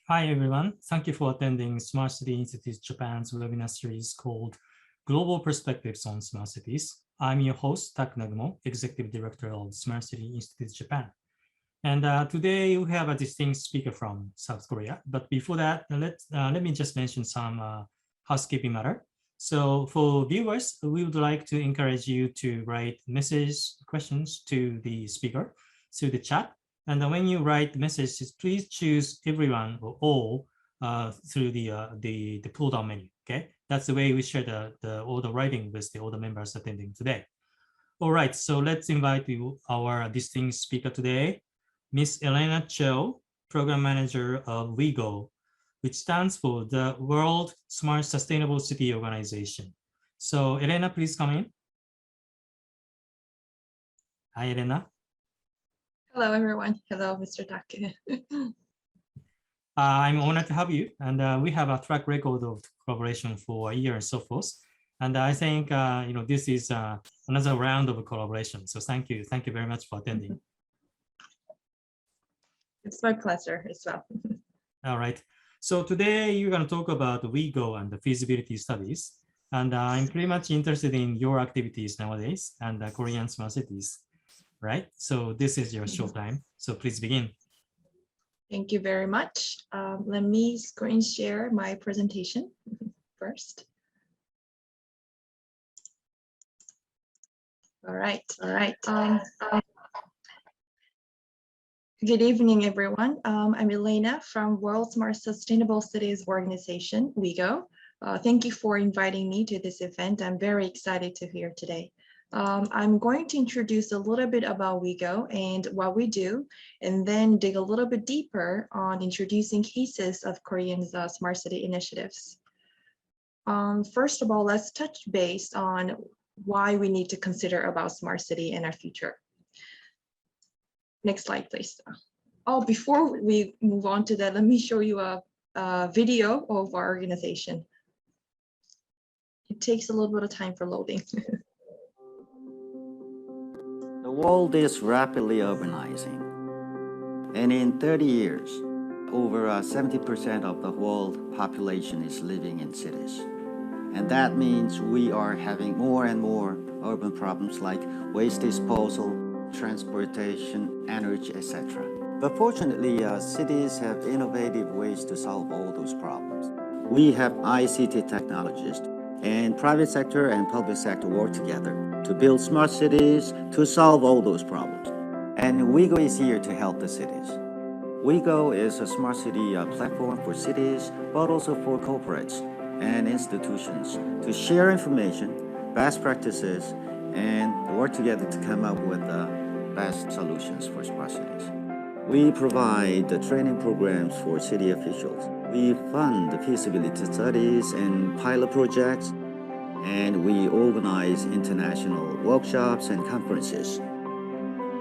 Hi, everyone. Thank you for attending Smart City Institute Japan's webinar series called Global Perspectives on Smart Cities. I'm your host, Tak Nagumo, Executive Director of Smart City Institute Japan. And today we have a distinct speaker from South Korea. But before that, let me just mention some housekeeping matter. So for viewers, we would like to encourage you to write message questions to the speaker through the chat. And when you write messages, please choose everyone or all through the pull-down menu. Okay, that's the way we share all the writing with all the members attending today. All right, so let's invite our distinguished speaker today, Miss Elena Cho, Program Manager of WeGO, which stands for the World Smart Sustainable City Organization. So Elena, please come in. Hi, Elena. Hello, everyone. Hello, Mr. Take. I'm honored to have you, and we have a track record of collaboration for a year and so forth. And I think this is another round of collaboration. So thank you very much for attending. It's my pleasure as well. All right. So today you're going to talk about WeGO and the feasibility studies, and I'm pretty much interested in your activities nowadays and Korean smart cities. Right. So this is your show time. So please begin. Thank you very much. Let me screen share my presentation first. All right. Good evening, everyone. I'm Elena from World Smart Sustainable Cities Organization, WeGO. Thank you for inviting me to this event. I'm very excited to be here today. I'm going to introduce a little bit about WeGO and what we do, and then dig a little bit deeper on introducing cases of Korean's smart city initiatives. First of all, let's touch base on why we need to consider about smart city in our future. Next slide, please. Oh, before we move on to that, let me show you a video of our organization. It takes a little bit of time for loading. The world is rapidly urbanizing, and in 30 years, over 70% of the world population is living in cities. And that means we are having more and more urban problems like waste disposal, transportation, energy, etc. But fortunately, cities have innovative ways to solve all those problems. We have ICT technologists, and private sector and public sector work together to build smart cities to solve all those problems. And WeGO is here to help the cities. WeGO is a smart city platform for cities, but also for corporates and institutions to share information, best practices, and work together to come up with the best solutions for smart cities. We provide the training programs for city officials. We fund the feasibility studies and pilot projects, and we organize international workshops and conferences.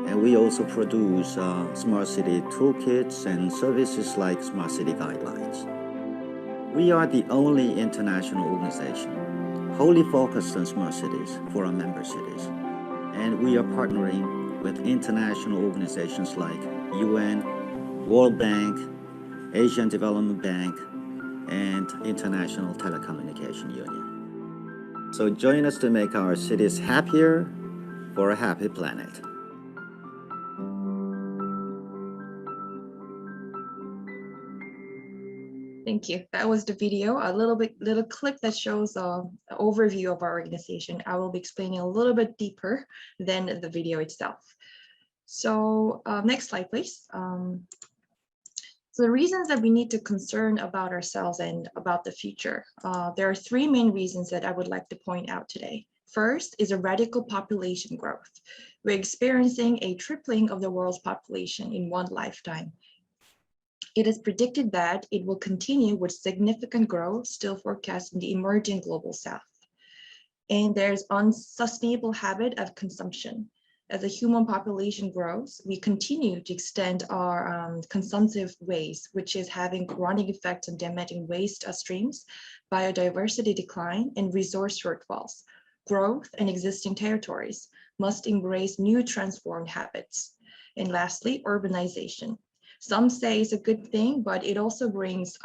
And we also produce smart city toolkits and services like smart city guidelines. We are the only international organization wholly focused on smart cities for our member cities. And we are partnering with international organizations like UN, World Bank, Asian Development Bank, and International Telecommunication Union. So join us to make our cities happier for a happy planet. Thank you. That was the video, a little clip that shows an overview of our organization. I will be explaining a little bit deeper than the video itself. So next slide, please. So the reasons that we need to concern about ourselves and about the future. There are three main reasons that I would like to point out today. First is a radical population growth. We're experiencing a tripling of the world's population in one lifetime. It is predicted that it will continue with significant growth still forecast in the emerging global south. And there's unsustainable habit of consumption. As the human population grows, we continue to extend our consumptive ways, which is having chronic effects on damaging waste streams, biodiversity decline, and resource shortfalls. Growth and existing territories must embrace new transformed habits. And lastly, urbanization. Some say it's a good thing, but it also brings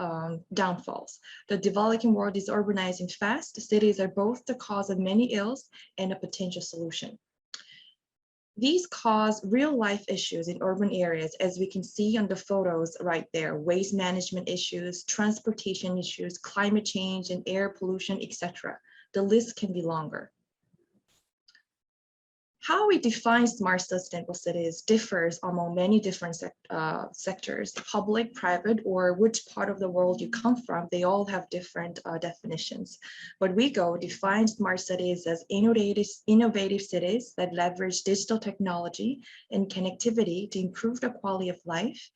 downfalls. The developing world is urbanizing fast. Cities are both the cause of many ills and a potential solution. These cause real life issues in urban areas, as we can see on the photos right there: waste management issues, transportation issues, climate change and air pollution, etc. The list can be longer. How we define smart sustainable cities differs among many different sectors, public, private, or which part of the world you come from. They all have different definitions. But WeGO defines smart cities as innovative cities that leverage digital technology and connectivity to improve the quality of life,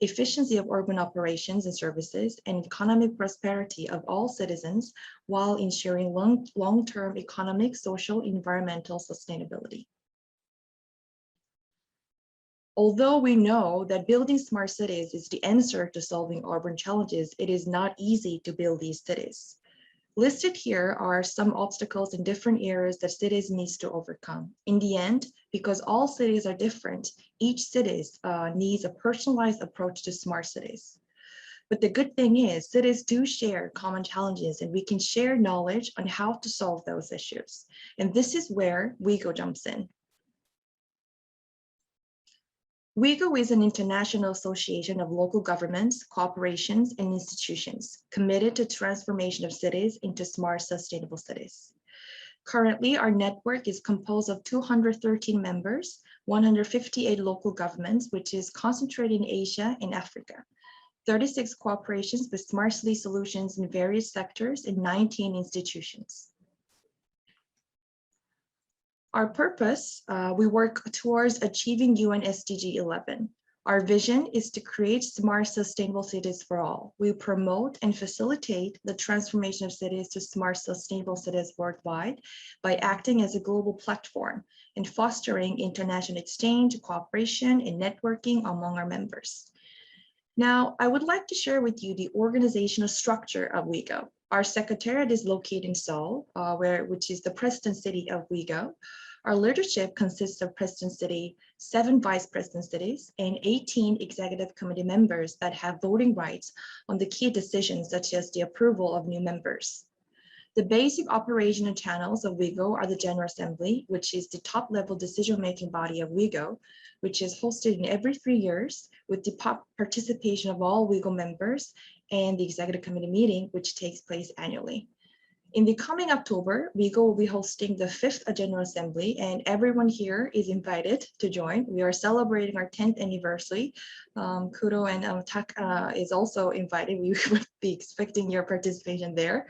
efficiency of urban operations and services, and economic prosperity of all citizens while ensuring long-term economic, social, environmental sustainability. Although we know that building smart cities is the answer to solving urban challenges, it is not easy to build these cities. Listed here are some obstacles in different areas that cities need to overcome. In the end, because all cities are different, each city needs a personalized approach to smart cities. But the good thing is, cities do share common challenges, and we can share knowledge on how to solve those issues. And this is where WeGO jumps in. WeGO is an international association of local governments, corporations, and institutions committed to transformation of cities into smart, sustainable cities. Currently, our network is composed of 213 members, 158 local governments, which is concentrated in Asia and Africa, 36 corporations with smart city solutions in various sectors, and 19 institutions. Our purpose, we work towards achieving UN SDG 11. Our vision is to create smart, sustainable cities for all. We promote and facilitate the transformation of cities to smart, sustainable cities worldwide by acting as a global platform and fostering international exchange, cooperation, and networking among our members. Now, I would like to share with you the organizational structure of WeGO. Our secretariat is located in Seoul, which is the president city of WeGO. Our leadership consists of president city, 7 vice president cities, and 18 executive committee members that have voting rights on the key decisions, such as the approval of new members. The basic operational channels of WeGO are the General Assembly, which is the top-level decision-making body of WeGO, which is hosted in every 3 years with the participation of all WeGO members, and the Executive Committee meeting, which takes place annually. In the coming October, WeGO will be hosting the 5th General Assembly, and everyone here is invited to join. We are celebrating our 10th anniversary. Kuro and Tak is also invited. We would be expecting your participation there.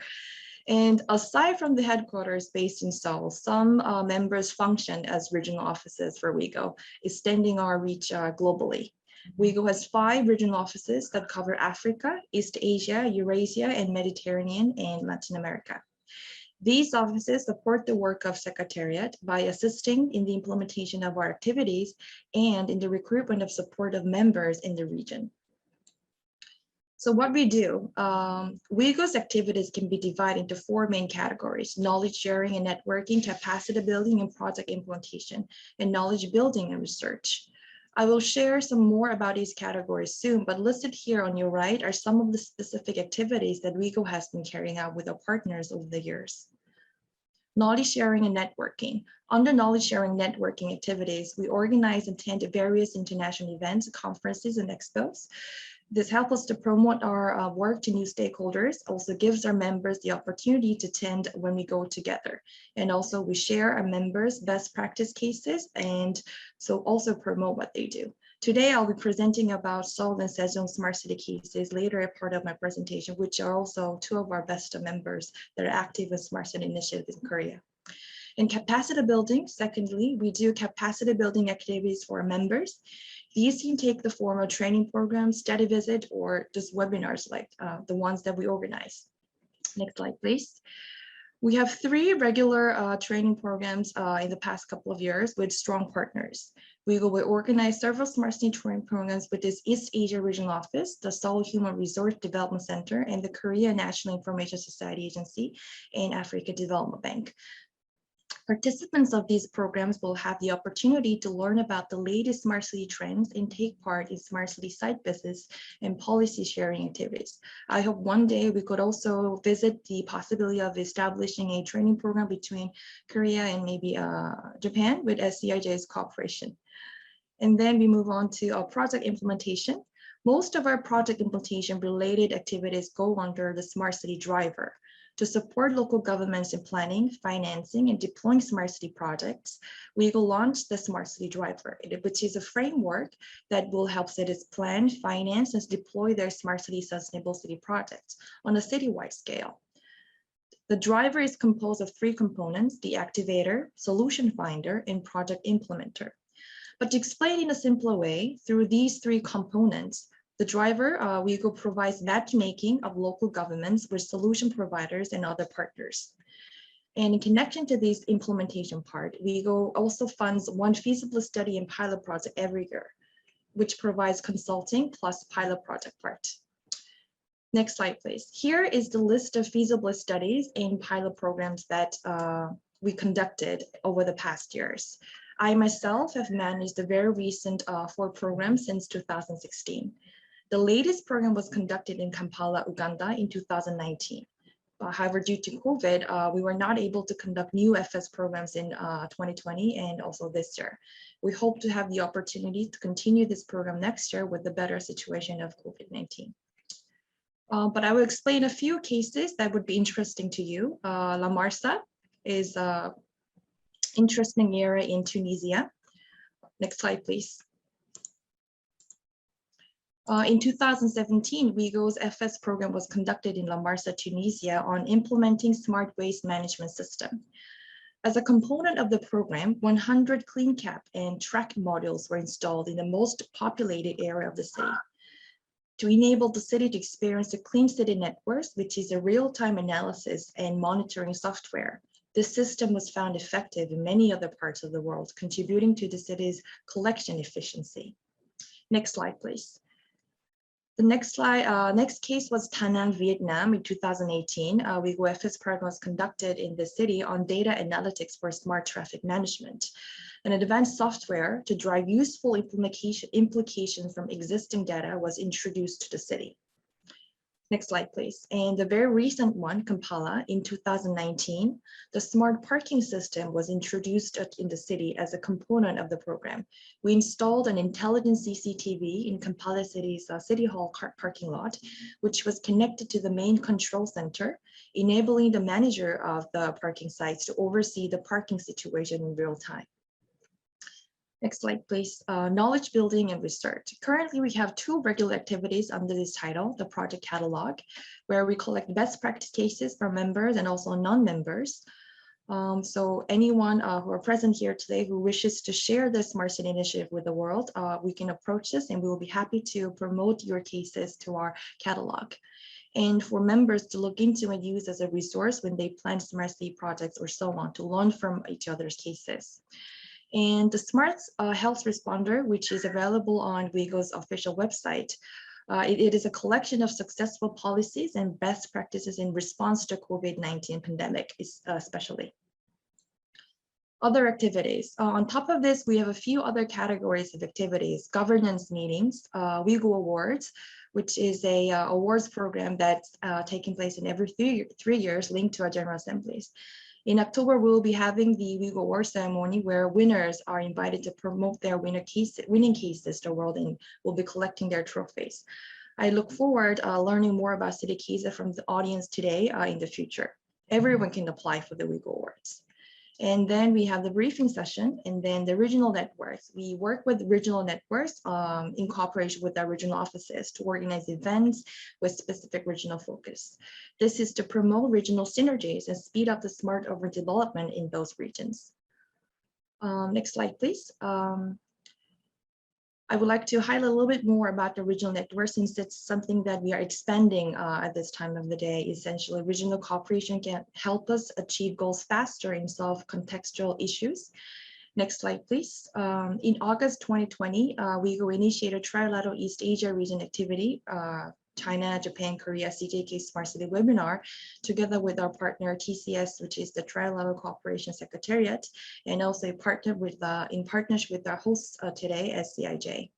And aside from the headquarters based in Seoul, some members function as regional offices for WeGO, extending our reach globally. WeGO has 5 regional offices that cover Africa, East Asia, Eurasia, and Mediterranean, and Latin America. These offices support the work of Secretariat by assisting in the implementation of our activities and in the recruitment of supportive members in the region. So what we do, WeGO's activities can be divided into 4 main categories: knowledge sharing and networking, capacity building and project implementation, and knowledge building and research. I will share some more about these categories soon, but listed here on your right are some of the specific activities that WeGO has been carrying out with our partners over the years. Knowledge sharing and networking. Under knowledge sharing networking activities, we organize and attend various international events, conferences, and expos. This helps us to promote our work to new stakeholders, also gives our members the opportunity to attend when we go together. And also we share our members' best practice cases and so also promote what they do. Today, I'll be presenting about Seoul and Sejong Smart City cases later as part of my presentation, which are also 2 of our best members that are active in Smart City initiatives in Korea. In capacity building, secondly, we do capacity building activities for our members. These can take the form of training programs, study visit, or just webinars like the ones that we organize. Next slide, please. We have 3 regular training programs in the past couple of years with strong partners. We will organize several Smart City training programs with this East Asia Regional Office, the Seoul Human Resource Development Center, and the Korea National Information Society Agency and Africa Development Bank. Participants of these programs will have the opportunity to learn about the latest smart city trends and take part in smart city site visits and policy sharing activities. I hope one day we could also visit the possibility of establishing a training program between Korea and maybe Japan with SCIJ's cooperation. And then we move on to our project implementation. Most of our project implementation related activities go under the smart city driver. To support local governments in planning, financing, and deploying smart city projects, WeGO launched the Smart City Driver, which is a framework that will help cities plan, finance, and deploy their smart city sustainable city projects on a citywide scale. The driver is composed of three components: the activator, solution finder, and project implementer. But to explain in a simpler way, through these three components, the driver, WeGO provides matchmaking of local governments with solution providers and other partners. And in connection to this implementation part, WeGO also funds one feasibility study and pilot project every year, which provides consulting plus pilot project part. Next slide, please. Here is the list of feasibility studies and pilot programs that we conducted over the past years. I myself have managed the very recent 4 programs since 2016. The latest program was conducted in Kampala, Uganda in 2019. However, due to COVID, we were not able to conduct new FS programs in 2020 and also this year. We hope to have the opportunity to continue this program next year with the better situation of COVID-19. But I will explain a few cases that would be interesting to you. La Marsa is an interesting area in Tunisia. Next slide, please. In 2017, WeGO's FS program was conducted in La Marsa, Tunisia on implementing smart waste management system. As a component of the program, 100 clean cap and track modules were installed in the most populated area of the city. To enable the city to experience the Clean City Networks, which is a real-time analysis and monitoring software, this system was found effective in many other parts of the world, contributing to the city's collection efficiency. Next slide, please. The next case was Da Nang, Vietnam in 2018. WeGO FS program was conducted in the city on data analytics for smart traffic management. An advanced software to drive useful implications from existing data was introduced to the city. Next slide, please. And the very recent one, Kampala, in 2019, the smart parking system was introduced in the city as a component of the program. We installed an intelligent CCTV in Kampala City's City Hall parking lot, which was connected to the main control center, enabling the manager of the parking sites to oversee the parking situation in real time. Next slide, please. Knowledge building and research. Currently, we have 2 regular activities under this title, the project catalog, where we collect best practice cases from members and also non-members. So anyone who are present here today who wishes to share this Smart City initiative with the world, we can approach us and we will be happy to promote your cases to our catalog. And for members to look into and use as a resource when they plan Smart City projects or so on, to learn from each other's cases. And the Smart Health Responder, which is available on WeGO's official website, it is a collection of successful policies and best practices in response to COVID-19 pandemic, especially. Other activities. On top of this, we have a few other categories of activities: governance meetings, WeGO Awards, which is a awards program that's taking place in every 3 years linked to our General Assemblies. In October, we will be having the WeGO Award ceremony where winners are invited to promote their winning cases to the world and will be collecting their trophies. I look forward learning more about city cases from the audience today in the future. Everyone can apply for the WeGO Awards. And then we have the briefing session and then the regional networks. We work with regional networks in cooperation with our regional offices to organize events with specific regional focus. This is to promote regional synergies and speed up the smart urban development in those regions. Next slide, please. I would like to highlight a little bit more about the regional network since it's something that we are expanding at this time of the day. Essentially, regional cooperation can help us achieve goals faster and solve contextual issues. Next slide, please. In August 2020, WeGO initiated trilateral East Asia region activity China, Japan, Korea CJK Smart City webinar together with our partner TCS, which is the Tri-Level Cooperation Secretariat, and also in partnership with our hosts today, SCIJ.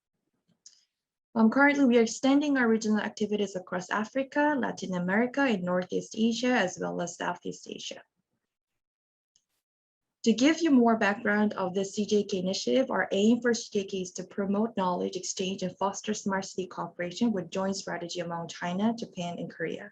Currently, we are extending our regional activities across Africa, Latin America, and Northeast Asia, as well as Southeast Asia. To give you more background of the CJK initiative, our aim for CJK is to promote knowledge exchange and foster smart city cooperation with joint strategy among China, Japan, and Korea.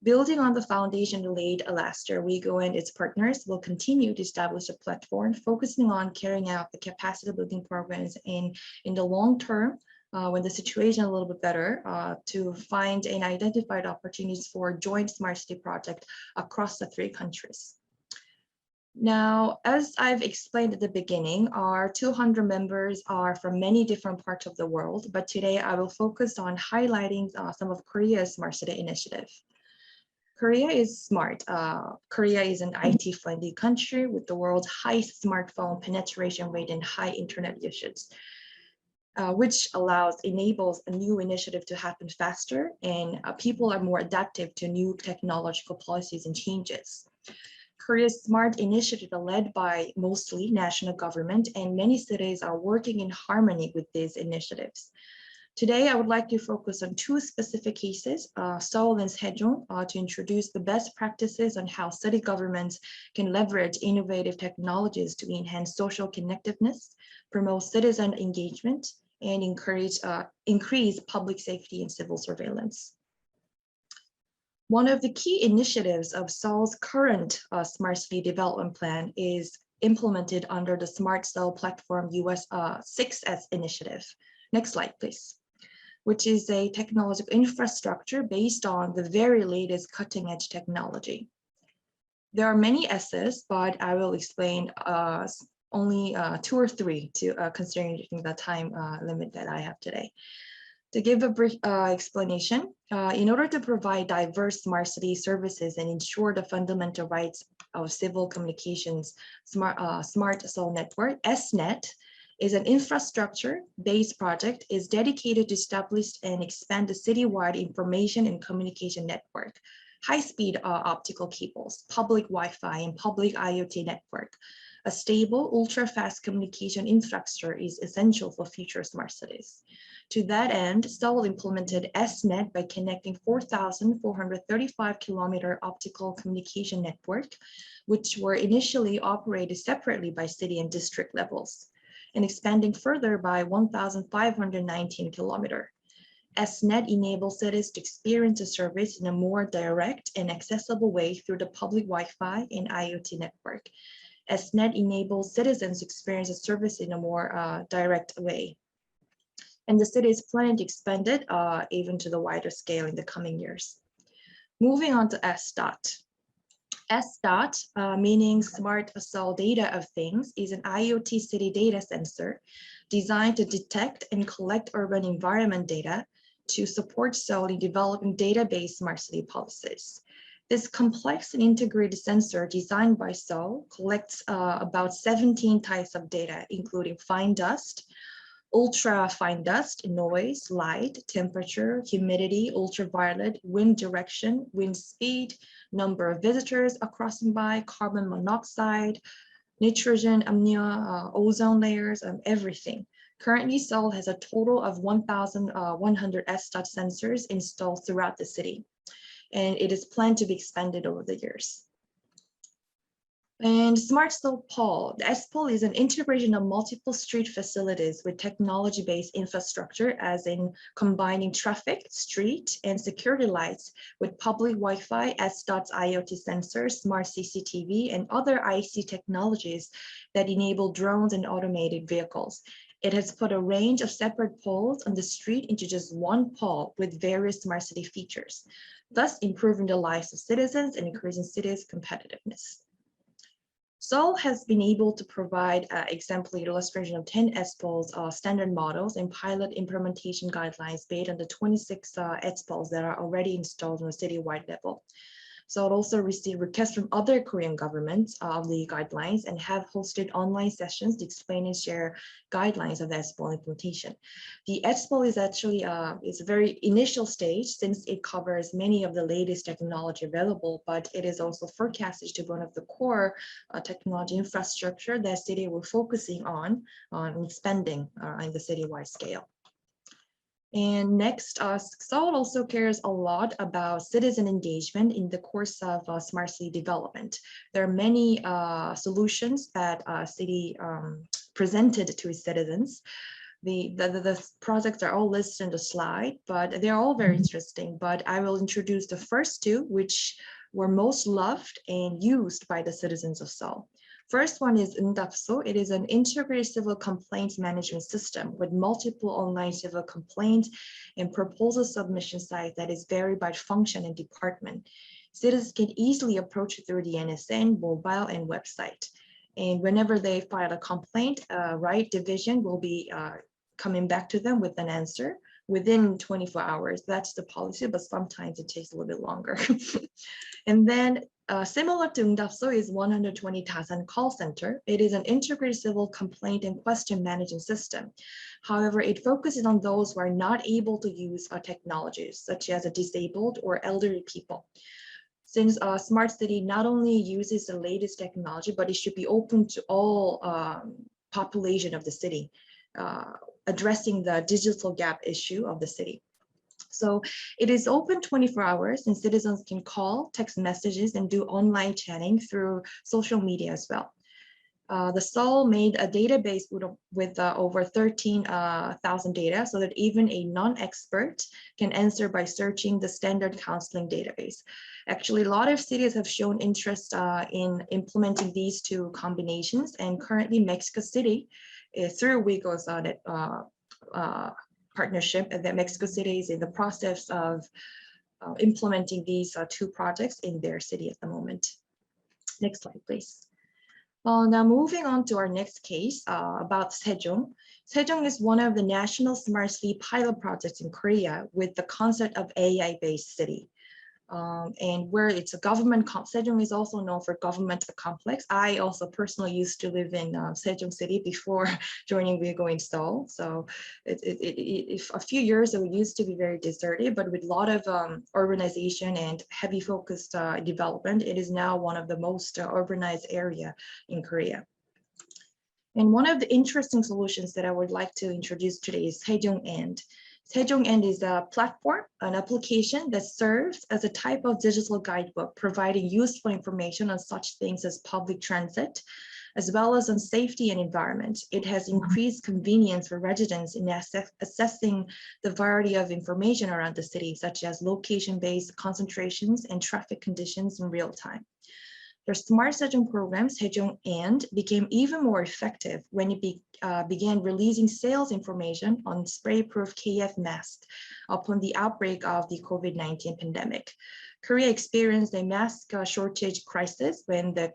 Building on the foundation laid last year, WeGO and its partners will continue to establish a platform focusing on carrying out the capacity building programs in the long term, when the situation is a little bit better, to find and identify opportunities for joint smart city project across the 3 countries. Now, as I've explained at the beginning, our 200 members are from many different parts of the world, but today I will focus on highlighting some of Korea's smart city initiative. Korea is smart. Korea is an IT-friendly country with the world's highest smartphone penetration rate and high internet usage, which enables a new initiative to happen faster, and people are more adaptive to new technological policies and changes. Korea's smart initiatives are led by mostly national government, and many cities are working in harmony with these initiatives. Today, I would like to focus on 2 specific cases, Seoul and Sejong, to introduce the best practices on how city governments can leverage innovative technologies to enhance social connectiveness, promote citizen engagement, and increase public safety and civil surveillance. One of the key initiatives of Seoul's current Smart City Development Plan is implemented under the Smart Seoul Platform US 6S initiative. Next slide, please. Which is a technological infrastructure based on the very latest cutting-edge technology. There are many S's, but I will explain only 2 or 3 to considering the time limit that I have today. To give a brief explanation, in order to provide diverse smart city services and ensure the fundamental rights of civil communications, Smart Seoul Network, SNet, is an infrastructure-based project is dedicated to establish and expand the citywide information and communication network, high-speed optical cables, public Wi-Fi, and public IoT network. A stable, ultra-fast communication infrastructure is essential for future smart cities. To that end, Seoul implemented SNet by connecting 4,435-kilometer optical communication network, which were initially operated separately by city and district levels, and expanding further by 1,519 kilometers. SNet enables cities to experience the service in a more direct and accessible way through the public Wi-Fi and IoT network. SNet enables citizens to experience the service in a more direct way. And the city is planning to expand it even to the wider scale in the coming years. Moving on to SDOT. SDOT, meaning Smart Seoul Data of Things, is an IoT city data sensor designed to detect and collect urban environment data to support Seoul in developing data-based smart city policies. This complex and integrated sensor designed by Seoul collects about 17 types of data, including fine dust, ultra fine dust, noise, light, temperature, humidity, ultraviolet, wind direction, wind speed, number of visitors crossing by, carbon monoxide, nitrogen, ammonia, ozone layers, everything. Currently, Seoul has a total of 1,100 SDOT sensors installed throughout the city, and it is planned to be expanded over the years. And Smart Seoul Pole. The S-Pole is an integration of multiple street facilities with technology-based infrastructure, as in combining traffic, street, and security lights with public Wi-Fi, SDOT's IoT sensors, smart CCTV, and other IC technologies that enable drones and automated vehicles. It has put a range of separate poles on the street into just one pole with various smart city features, thus improving the lives of citizens and increasing cities' competitiveness. Seoul has been able to provide exemplary illustration of 10 S-Poles standard models and pilot implementation guidelines based on the 26 S-Poles that are already installed on a citywide level. So it also received requests from other Korean governments of the guidelines and have hosted online sessions to explain and share guidelines of the ESPOL implementation. The ESPOL is actually is a very initial stage since it covers many of the latest technology available, but it is also forecasted to be one of the core technology infrastructure that city will focusing on expanding in the citywide scale. And next, Seoul also cares a lot about citizen engagement in the course of smart city development. There are many solutions that city presented to its citizens. The projects are all listed in the slide, but they're all very interesting. But I will introduce the first two, which were most loved and used by the citizens of Seoul. First one is Eunbyul. It is an integrated civil complaints management system with multiple online civil complaints and proposal submission sites that is varied by function and department. Citizens can easily approach it through the NSN, mobile, and website. And whenever they file a complaint, right division will be coming back to them with an answer within 24 hours. That's the policy, but sometimes it takes a little bit longer. And then similar to Eunbyul is 120 Dasan call center. It is an integrated civil complaint and question management system. However, it focuses on those who are not able to use technologies, such as disabled or elderly people. Since smart city not only uses the latest technology, but it should be open to all population of the city, addressing the digital gap issue of the city. So it is open 24 hours and citizens can call, text messages, and do online chatting through social media as well. The Seoul made a database with over 13,000 data so that even a non-expert can answer by searching the standard counseling database. Actually, a lot of cities have shown interest in implementing these two combinations, and currently Mexico City, through WeGO's partnership, that Mexico City is in the process of implementing these two projects in their city at the moment. Next slide, please. Now moving on to our next case about Sejong. Sejong is one of the national smart city pilot projects in Korea with the concept of AI-based city. And where it's a government, Sejong is also known for governmental complex. I also personally used to live in Sejong City before joining WeGO in Seoul. So a few years ago, it used to be very deserted, but with a lot of urbanization and heavy focused development, it is now one of the most urbanized area in Korea. And one of the interesting solutions that I would like to introduce today is Sejong-and. Sejong-and is a platform, an application that serves as a type of digital guidebook, providing useful information on such things as public transit, as well as on safety and environment. It has increased convenience for residents in assessing the variety of information around the city, such as location-based concentrations and traffic conditions in real time. The Smart Sejong program, Sejong-and, became even more effective when it began releasing sales information on spray-proof KF masks upon the outbreak of the COVID-19 pandemic. Korea experienced a mask shortage crisis when the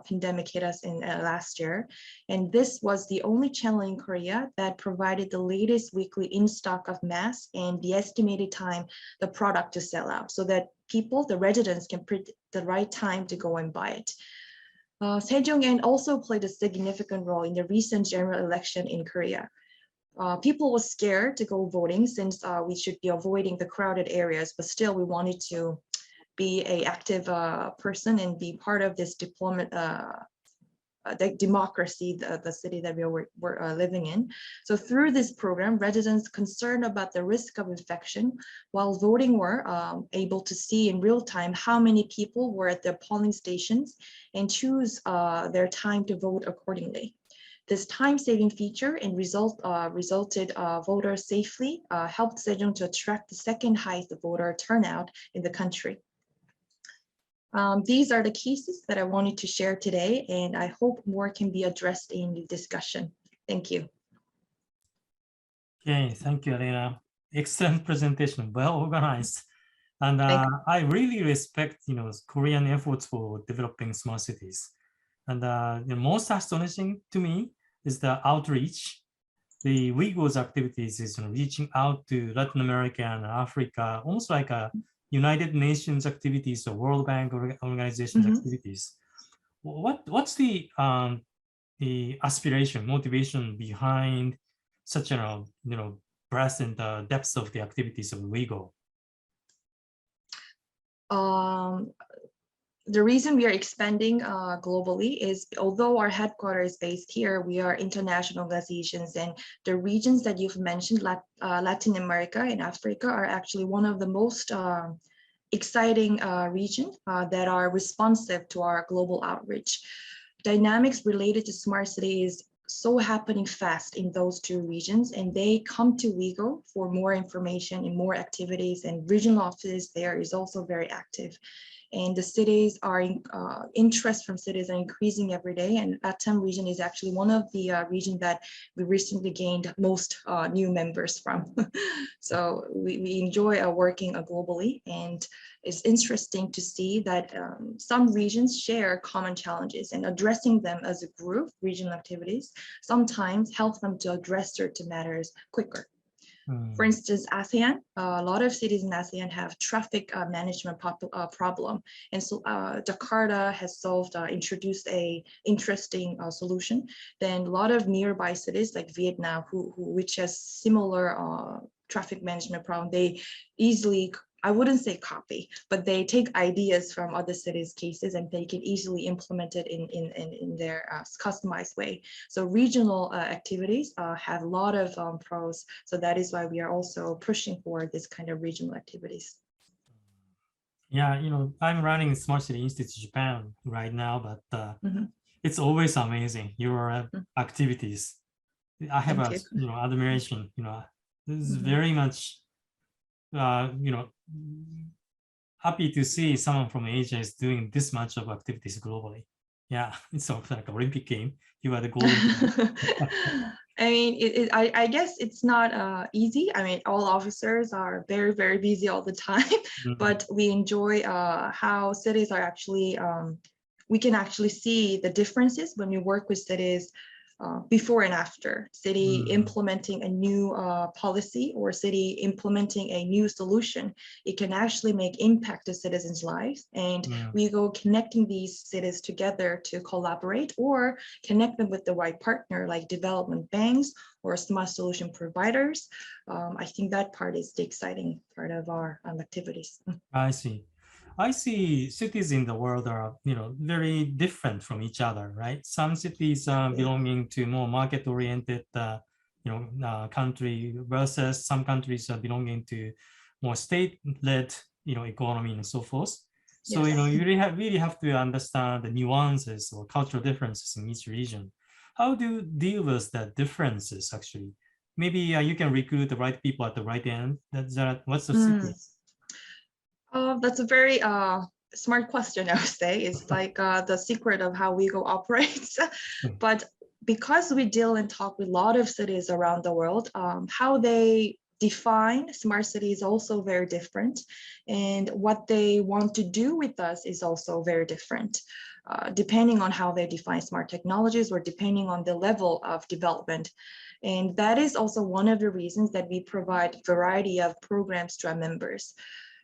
pandemic hit us in last year. And this was the only channel in Korea that provided the latest weekly in-stock of masks and the estimated time the product to sell out, so that people, the residents, can predict the right time to go and buy it. Sejong-and also played a significant role in the recent general election in Korea. People were scared to go voting since we should be avoiding the crowded areas, but still we wanted to be an active person and be part of this deployment, the democracy, the city that we were living in. So through this program, residents concerned about the risk of infection while voting were able to see in real time how many people were at their polling stations and choose their time to vote accordingly. This time-saving feature and resulted voters safely helped Sejong to attract the second highest voter turnout in the country. These are the cases that I wanted to share today, and I hope more can be addressed in the discussion. Thank you. Okay, thank you, Elena. Excellent presentation, well organized. And I really respect, Korean efforts for developing smart cities. And the most astonishing to me is the outreach. The WeGO's activities is reaching out to Latin America and Africa, almost like a United Nations activities or World Bank organizations Mhm. activities. What's the aspiration, motivation behind such a breadth and depth of the activities of WeGO? The reason we are expanding globally is, although our headquarters is based here, we are international organizations, and the regions that you've mentioned, Latin America and Africa, are actually one of the most exciting regions that are responsive to our global outreach. Dynamics related to smart city is so happening fast in those two regions, and they come to WeGO for more information and more activities, and regional office there is also very active. And the cities are interest from cities are increasing every day, and Latam region is actually one of the regions that we recently gained most new members from. So we enjoy working globally, and it's interesting to see that some regions share common challenges, and addressing them as a group, regional activities, sometimes help them to address certain matters quicker. For instance, ASEAN, a lot of cities in ASEAN have traffic management problem. And so Jakarta has introduced a interesting solution. Then a lot of nearby cities like Vietnam, which has similar traffic management problem, they easily, I wouldn't say copy, but they take ideas from other cities' cases and they can easily implement it in their customized way. So regional activities have a lot of pros. So that is why we are also pushing for this kind of regional activities. Yeah, I'm running Smart City Institute Japan right now, but it's always amazing, your activities. I have admiration, this is very much, happy to see someone from Asia is doing this much of activities globally. Yeah, it's sort of like an Olympic game. You are the gold. I mean, I guess it's not easy. I mean, all officers are very, very busy all the time, but we enjoy how cities are actually, we can actually see the differences when we work with cities before and after. City implementing a new policy or city implementing a new solution, it can actually make impact to citizens' lives. And we go connecting these cities together to collaborate or connect them with the right partner like development banks or smart solution providers. I think that part is the exciting part of our activities. I see cities in the world are, very different from each other, right? Some cities are belonging to more market-oriented, country versus some countries are belonging to more state-led, economy and so forth. So, you really have to understand the nuances or cultural differences in each region. How do you deal with the differences, actually? Maybe you can recruit the right people at the right end. What's the secret? That's a very smart question, I would say. It's like the secret of how WeGO operates. But because we deal and talk with a lot of cities around the world, how they define smart city is also very different. And what they want to do with us is also very different, depending on how they define smart technologies or depending on the level of development. And that is also one of the reasons that we provide a variety of programs to our members.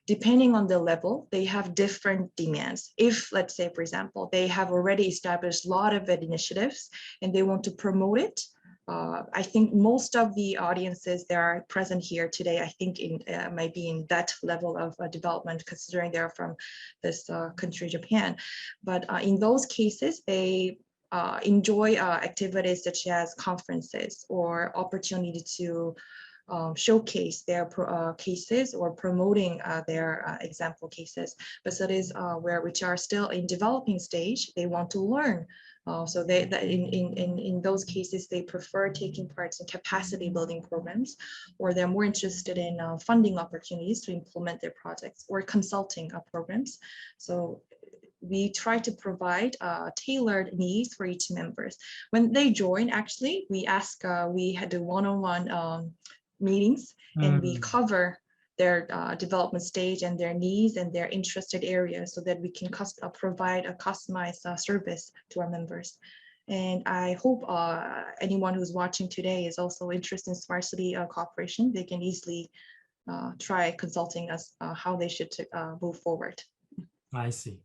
Depending on the level, they have different demands. If, let's say, for example, they have already established a lot of initiatives and they want to promote it, I think most of the audiences that are present here today, I think might be in that level of development, considering they're from this country, Japan. But in those cases, they enjoy activities such as conferences or opportunity to showcase their cases or promoting their example cases. But cities which are still in developing stage, they want to learn. So in those cases, they prefer taking part in capacity building programs, or they're more interested in funding opportunities to implement their projects or consulting programs. So we try to provide tailored needs for each members. When they join, actually, we ask, we had a one-on-one meetings, and we cover their development stage and their needs and their interested areas so that we can provide a customized service to our members. And I hope anyone who's watching today is also interested in smart city cooperation. They can easily try consulting us how they should move forward. I see.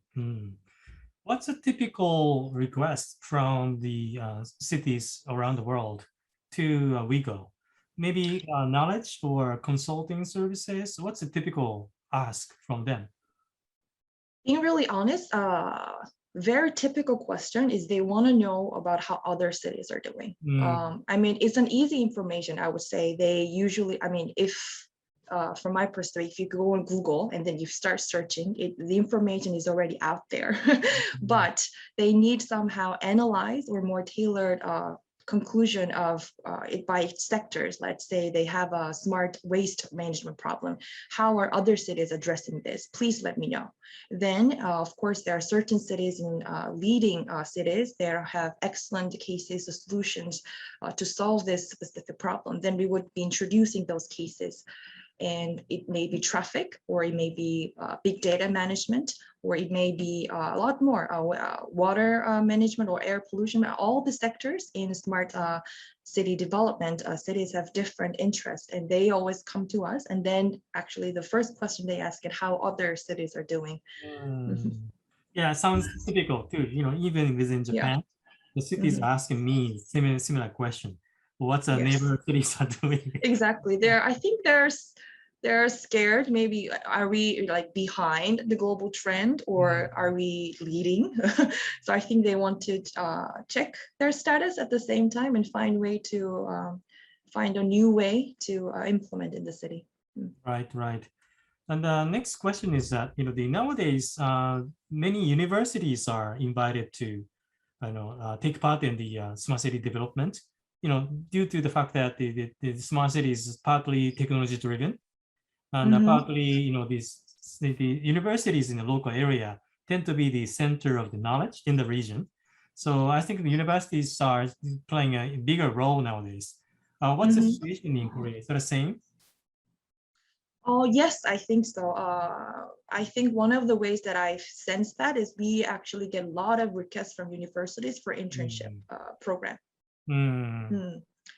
What's a typical request from the cities around the world to WeGO? Maybe knowledge or consulting services? What's a typical ask from them? Being really honest, very typical question is they want to know about how other cities are doing. I mean, it's an easy information, I would say. They usually, I mean, if from my perspective, if you go on Google and then you start searching, the information is already out there. But they need somehow analyze or more tailored conclusion of it by sectors. Let's say they have a smart waste management problem. How are other cities addressing this? Please let me know. Then, of course, there are certain cities in leading cities that have excellent cases, solutions to solve this specific problem. Then we would be introducing those cases. And it may be traffic, or it may be big data management, or it may be a lot more water management or air pollution. All the sectors in smart city development, cities have different interests, and they always come to us. And then actually the first question they ask is how other cities are doing. Yeah, sounds typical too. You know, even within Japan, the cities are asking me similar question. What's the neighbor cities are doing? Exactly. I think they're scared. Maybe are we like behind the global trend, or are we leading? So I think they want to check their status at the same time and find a new way to implement in the city. Right. And the next question is that, you know, nowadays many universities are invited to, take part in the smart city development. You know, due to the fact that the smart city is partly technology driven, and partly, you know, the universities in the local area tend to be the center of the knowledge in the region. So I think the universities are playing a bigger role nowadays. What's the situation in Korea? Is that the same? Oh, yes, I think so. I think one of the ways that I've sensed that is we actually get a lot of requests from universities for internship program.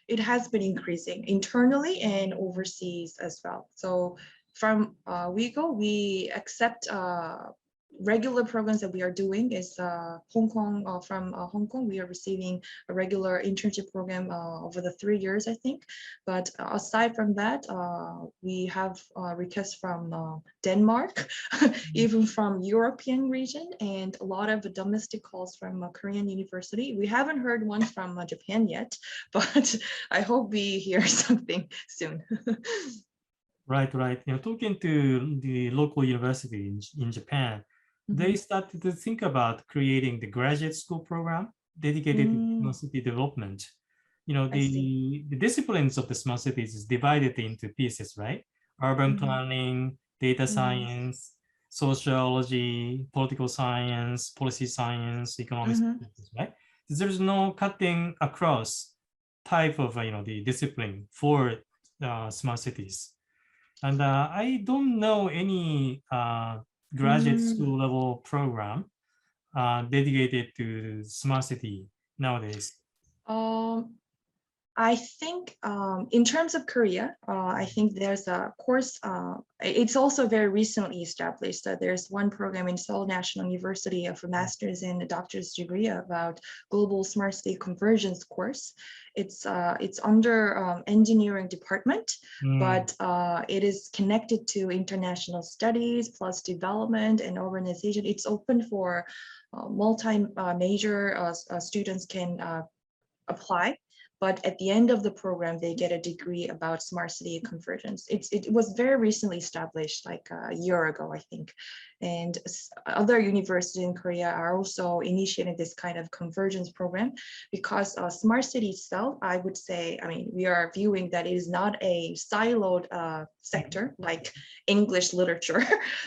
It has been increasing internally and overseas as well. So from WeGO, we accept regular programs that we are doing is Hong Kong. From Hong Kong, we are receiving a regular internship program over the 3 years, I think. But aside from that, we have requests from Denmark, even from European region, and a lot of domestic calls from Korean university. We haven't heard one from Japan yet, but I hope we hear something soon. Right. You know, talking to the local university in Japan, they started to think about creating the graduate school program dedicated to smart city development. You know, the disciplines of the smart cities is divided into pieces, right? Urban planning, data science, sociology, political science, policy science, economics, right? There's no cutting across type of, the discipline for smart cities. And I don't know any graduate school level program dedicated to smart city nowadays. I think in terms of Korea, I think there's a course, it's also very recently established. There's one program in Seoul National University of a master's and a doctor's degree about global smart city convergence course. It's under engineering department, but it is connected to international studies plus development and urbanization. It's open for major students can apply. But at the end of the program, they get a degree about smart city convergence. It was very recently established, like a year ago, I think. And other universities in Korea are also initiating this kind of convergence program because smart city itself, I would say, I mean, we are viewing that it is not a siloed sector like English literature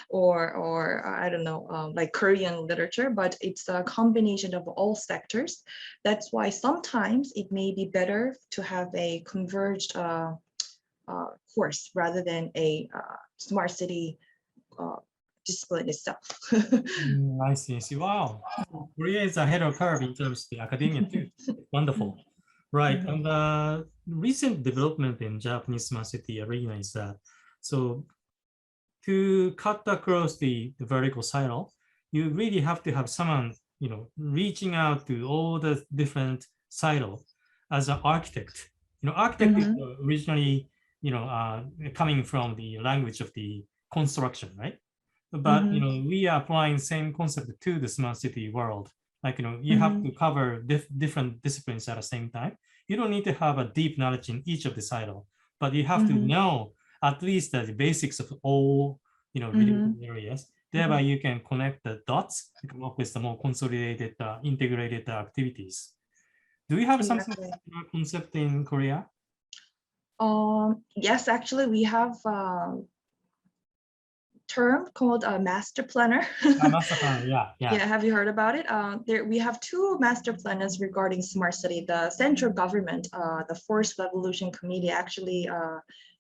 or I don't know, like Korean literature, but it's a combination of all sectors. That's why sometimes it may be better to have a converged course rather than a smart city discipline itself. I see. Wow. Korea is ahead of curve in terms of the academia too. Wonderful. Right. And the recent development in Japanese smart city arena is that So to cut across the vertical silo, you really have to have someone, reaching out to all the different silos as an architect. Architect is originally, coming from the language of the construction, right? But, we are applying same concept to the smart city world. Like, you have to cover different disciplines at the same time. You don't need to have a deep knowledge in each of the silo, but you have to know at least the basics of all, related areas. Thereby, you can connect the dots to come up with the more consolidated, integrated activities. Do you have something similar concept in Korea? Yes, actually, we have a term called a master planner. Master planner, yeah. Yeah, have you heard about it? We have two master planners regarding smart city. The central government, the Forest Revolution Committee, actually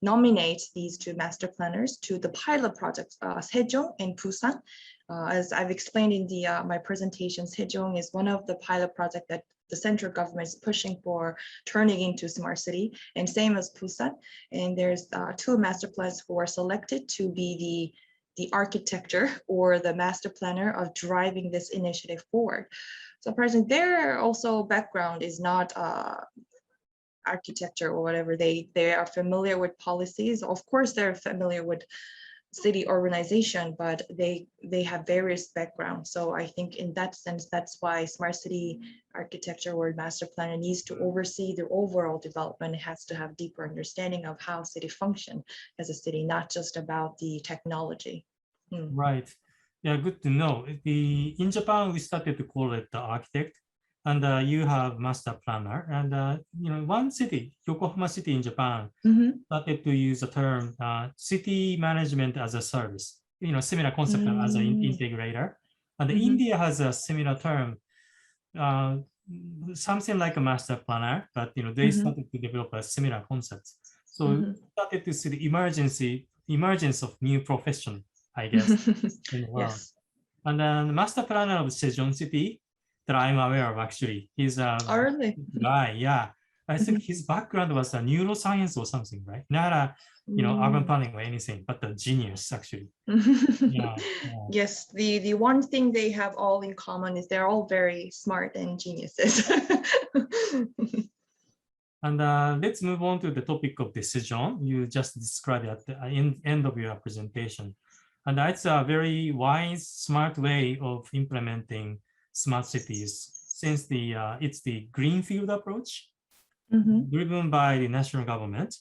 nominates these two master planners to the pilot projects, Sejong and Busan. As I've explained in my presentation, Sejong is one of the pilot projects that the central government is pushing for turning into smart city, and same as Busan. And there's two master plans who are selected to be the architecture or the master planner of driving this initiative forward. So personally, their also background is not architecture or whatever. They are familiar with policies. Of course, they're familiar with city organization, but they have various backgrounds. So I think in that sense, that's why smart city architecture or master planner needs to oversee the overall development. It has to have deeper understanding of how city function as a city, not just about the technology. Right. Yeah, good to know. In Japan, we started to call it the architect, and you have master planner. And one city, Yokohama City in Japan, started to use the term city management as a service. Similar concept as an integrator. And India has a similar term, something like a master planner, but they started to develop a similar concept. So started to see the emergence of new profession, I guess, in the world. Yes. And then the master planner of Sejong City that I'm aware of, actually, he's a guy. Yeah, I think his background was a neuroscience or something, right? Not a urban planning or anything, but a genius, actually. Yeah. Yes, the one thing they have all in common is they're all very smart and geniuses. And let's move on to the topic of decision. You just described at the end of your presentation. And that's a very wise, smart way of implementing smart cities, since it's the greenfield approach driven by the national government.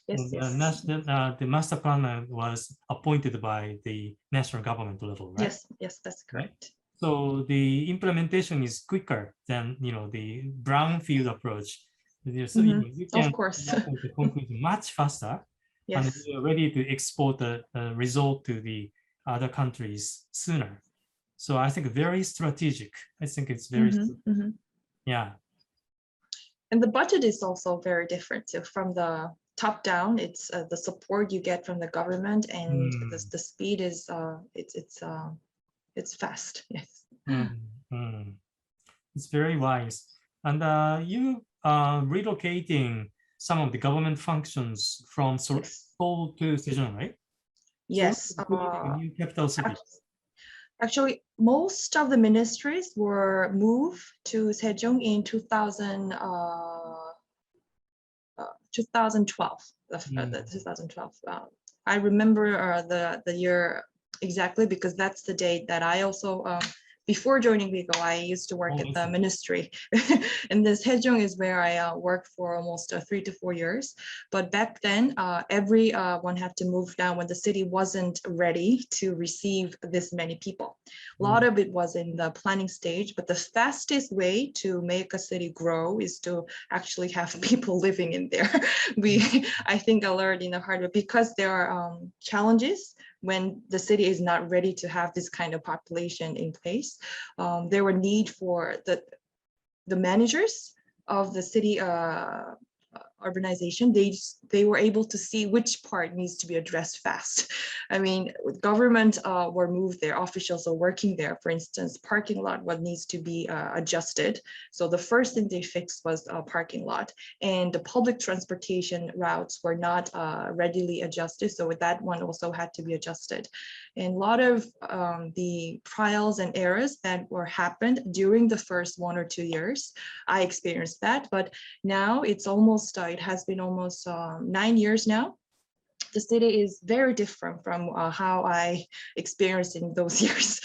Yes, the master planner was appointed by the national government level, right? Yes, that's correct. Right? So the implementation is quicker than the brownfield approach. So you can of course conclude much faster. Yes. And you're ready to export the result to the other countries sooner. So I think very strategic. I think it's very, yeah. And the budget is also very different. So from the top down, it's the support you get from the government, and the speed is it's fast. Yes. It's very wise. And you relocating some of the government functions from Seoul to Sejong, right? Yes. So new capital city. Actually, most of the ministries were moved to Sejong in 2012. 2012. I remember the year exactly because that's the date that I also before joining WeGO, I used to work at the ministry. And this Sejong is where I worked for almost 3 to 4 years. But back then, everyone had to move down when the city wasn't ready to receive this many people. A lot of it was in the planning stage, but the fastest way to make a city grow is to actually have people living in there. I think I learned in the hard way, because there are challenges when the city is not ready to have this kind of population in place. There were need for the managers of the city urbanization, they were able to see which part needs to be addressed fast. I mean, government were moved there, officials are working there. For instance, parking lot, what needs to be adjusted. So the first thing they fixed was a parking lot, and the public transportation routes were not readily adjusted. So that one also had to be adjusted. And a lot of the trials and errors that were happened during the first 1 or 2 years, I experienced that. But now it's almost, it has been almost 9 years now. The city is very different from how I experienced in those years.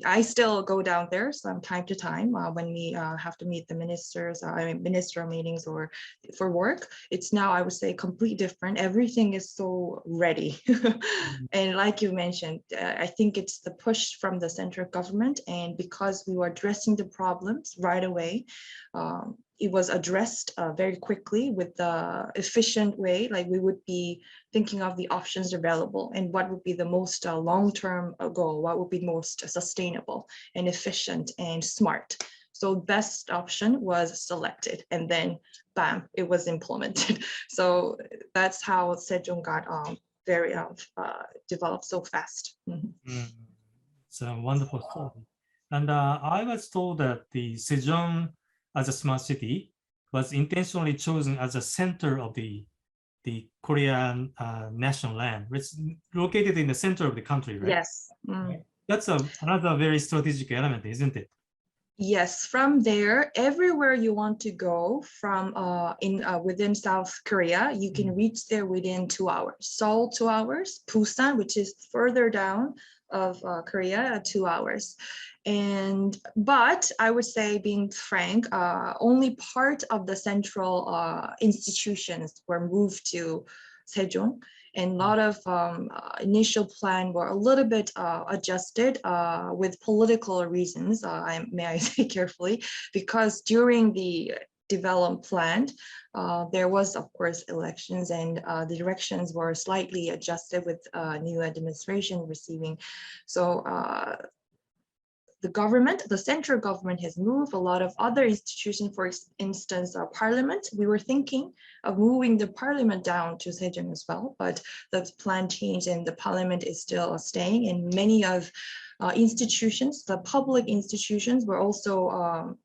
I still go down there from time to time when we have to meet the ministers, ministerial meetings or for work. It's now, I would say, completely different. Everything is so ready. And like you mentioned, I think it's the push from the central government, and because we were addressing the problems right away, it was addressed very quickly with the efficient way. Like we would be thinking of the options available and what would be the most long-term goal, what would be most sustainable and efficient and smart. So best option was selected, and then bam, it was implemented. So that's how Sejong got very developed so fast. It's a wonderful story. And I was told that the Sejong as a smart city was intentionally chosen as a center of the Korean national land. It's located in the center of the country, right? Yes. Right? That's another very strategic element, isn't it? Yes, from there, everywhere you want to go from within South Korea, you can reach there within 2 hours. Seoul, 2 hours. Busan, which is further down of Korea, 2 hours. But I would say, being frank, only part of the central institutions were moved to Sejong, and a lot of initial plan were a little bit adjusted with political reasons. May I say carefully, because during the development plan, there was, of course, elections, and the directions were slightly adjusted with new administration receiving. So the government, the central government has moved a lot of other institutions, for instance, parliament. We were thinking of moving the parliament down to Sejong as well, but the plan changed and the parliament is still staying. And many of institutions, the public institutions, were also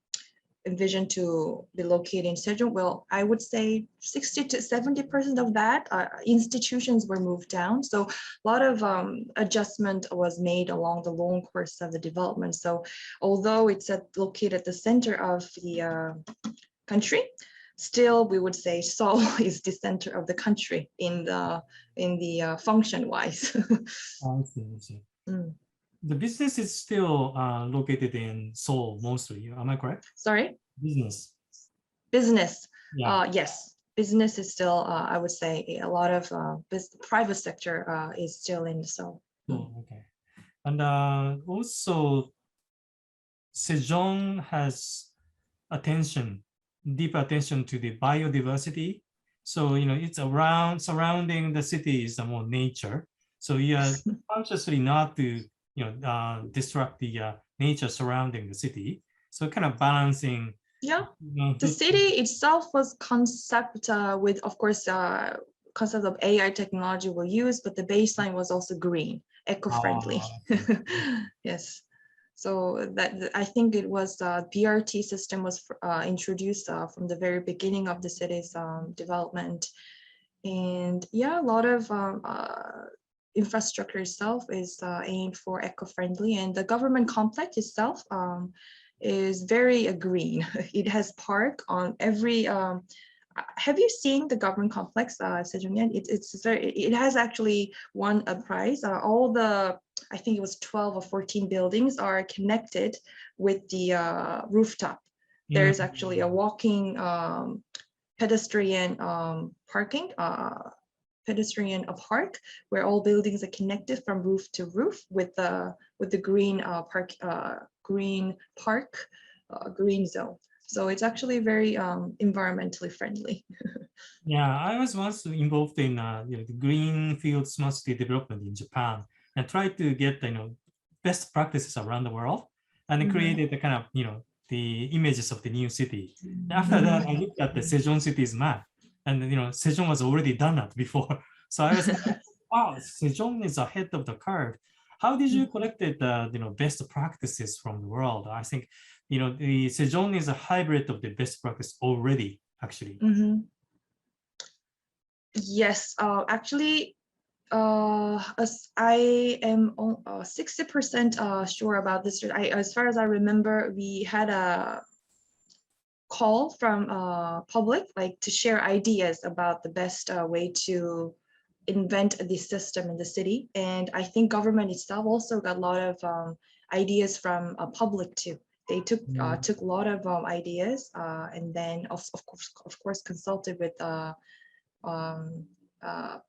envisioned to be located in Sejong. Well, I would say 60 to 70% of that institutions were moved down. So a lot of adjustment was made along the long course of the development. So although it's located at the center of the country, still we would say Seoul is the center of the country in the function wise. I see. The business is still located in Seoul mostly. Am I correct? Sorry? Business. Yeah. Yes. Business is still, I would say, a lot of private sector is still in Seoul. Oh, okay. And also, Sejong has deep attention to the biodiversity. So, it's surrounding the city is more nature. So you are consciously not to disrupt the nature surrounding the city. So kind of balancing. Yeah, the city itself was concept with, of course, concept of AI technology were used, but the baseline was also green, eco-friendly. Yes. So that I think it was BRT system was introduced from the very beginning of the city's development. And yeah, a lot of infrastructure itself is aimed for eco-friendly, and the government complex itself is very green. It has park on every. Have you seen the government complex, Sejong? It has actually won a prize. All the, I think it was 12 or 14 buildings are connected with the rooftop. There's actually a walking pedestrian parking. Pedestrian park where all buildings are connected from roof to roof with the green green zone. So it's actually very environmentally friendly. Yeah, I was once involved in the greenfield smart city development in Japan, and tried to get best practices around the world, and created the kind of the images of the new city. After that, I looked at the Sejong city's map. and Sejong was already done that before. So I was like, wow, Sejong is ahead of the curve. How did you collect the best practices from the world? I think the Sejong is a hybrid of the best practice already, actually. Yes, actually, as I am 60% sure about this. As far as I remember, we had a call from public, like to share ideas about the best way to invent the system in the city. And I think government itself also got a lot of ideas from public too. They took a lot of ideas and then of course consulted with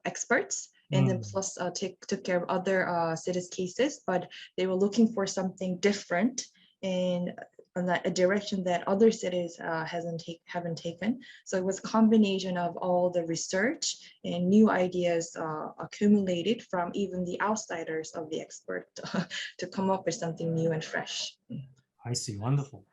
experts, and then plus took care of other cities cases, but they were looking for something different in a direction that other cities haven't taken. So it was a combination of all the research and new ideas accumulated from even the outsiders of the expert to come up with something new and fresh. I see, wonderful.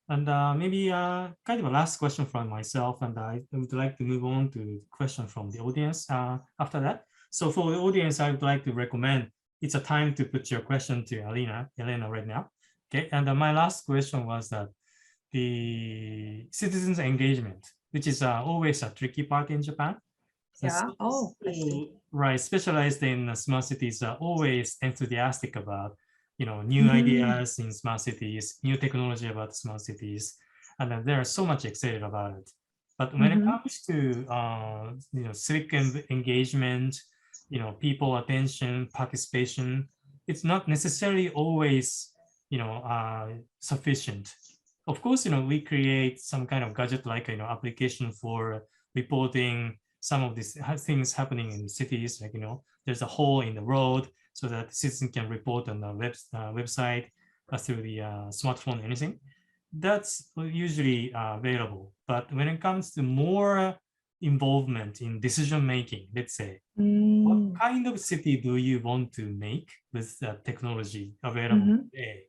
And maybe kind of a last question from myself, and I would like to move on to the question from the audience after that. So for the audience, I would like to recommend it's a time to put your question to Elena right now. Okay, and my last question was that the citizens engagement, which is always a tricky part in Japan. Yeah. Oh, I see. Right, specialized in smart cities are always enthusiastic about new ideas in smart cities, new technology about smart cities, and they're so much excited about it. But when it comes to civic engagement, people attention, participation, it's not necessarily always sufficient. Of course, we create some kind of gadget like application for reporting some of these things happening in cities, like there's a hole in the road, so that the citizen can report on the website through the smartphone, anything. That's usually available. But when it comes to more involvement in decision making, let's say, what kind of city do you want to make with the technology available today?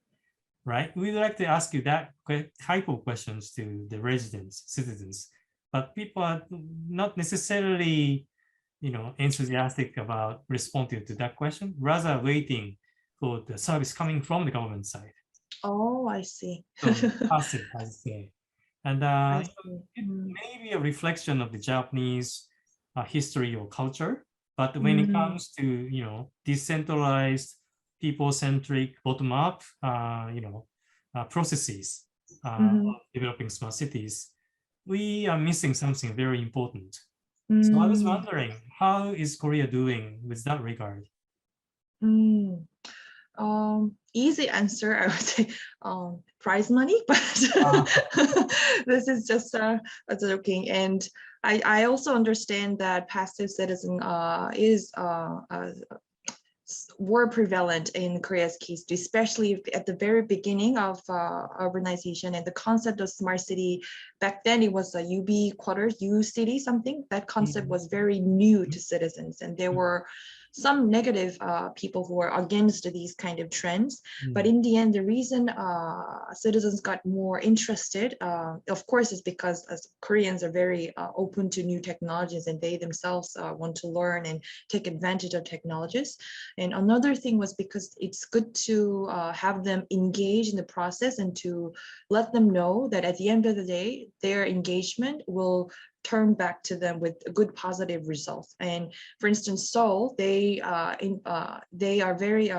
Right? We'd like to ask you that type of questions to the residents, citizens, but people are not necessarily enthusiastic about responding to that question, rather waiting for the service coming from the government side. Oh, I see. So passive, I say. And it may be a reflection of the Japanese history or culture, but when it comes to decentralized, people-centric, bottom-up processes of developing smart cities, we are missing something very important. So I was wondering, how is Korea doing with that regard? Easy answer, I would say prize money, but this is just joking. And I also understand that passive citizen were prevalent in Korea's case, especially at the very beginning of urbanization, and the concept of smart city. Back then it was a UB quarters, U city something. That concept was very new to citizens, and there were some negative people who were against these kind of trends. But in the end, the reason citizens got more interested, of course, is because as Koreans are very open to new technologies, and they themselves want to learn and take advantage of technologies. And another thing was because it's good to have them engage in the process and to let them know that at the end of the day, their engagement will turn back to them with good positive results. And for instance, Seoul, they are very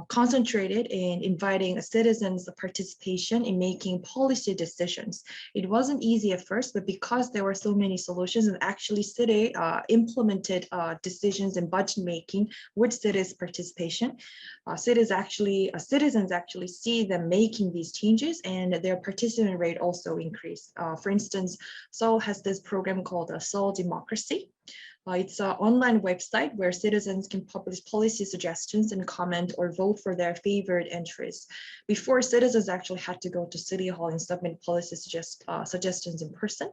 concentrated in inviting citizens' participation in making policy decisions. It wasn't easy at first, but because there were so many solutions, and actually city implemented decisions in budget making with cities' participation, citizens actually see them making these changes, and their participation rate also increased. For instance, Seoul has this program called Seoul Democracy. It's an online website where citizens can publish policy suggestions and comment or vote for their favorite entries. Before, citizens actually had to go to City Hall and submit policy suggestions in person.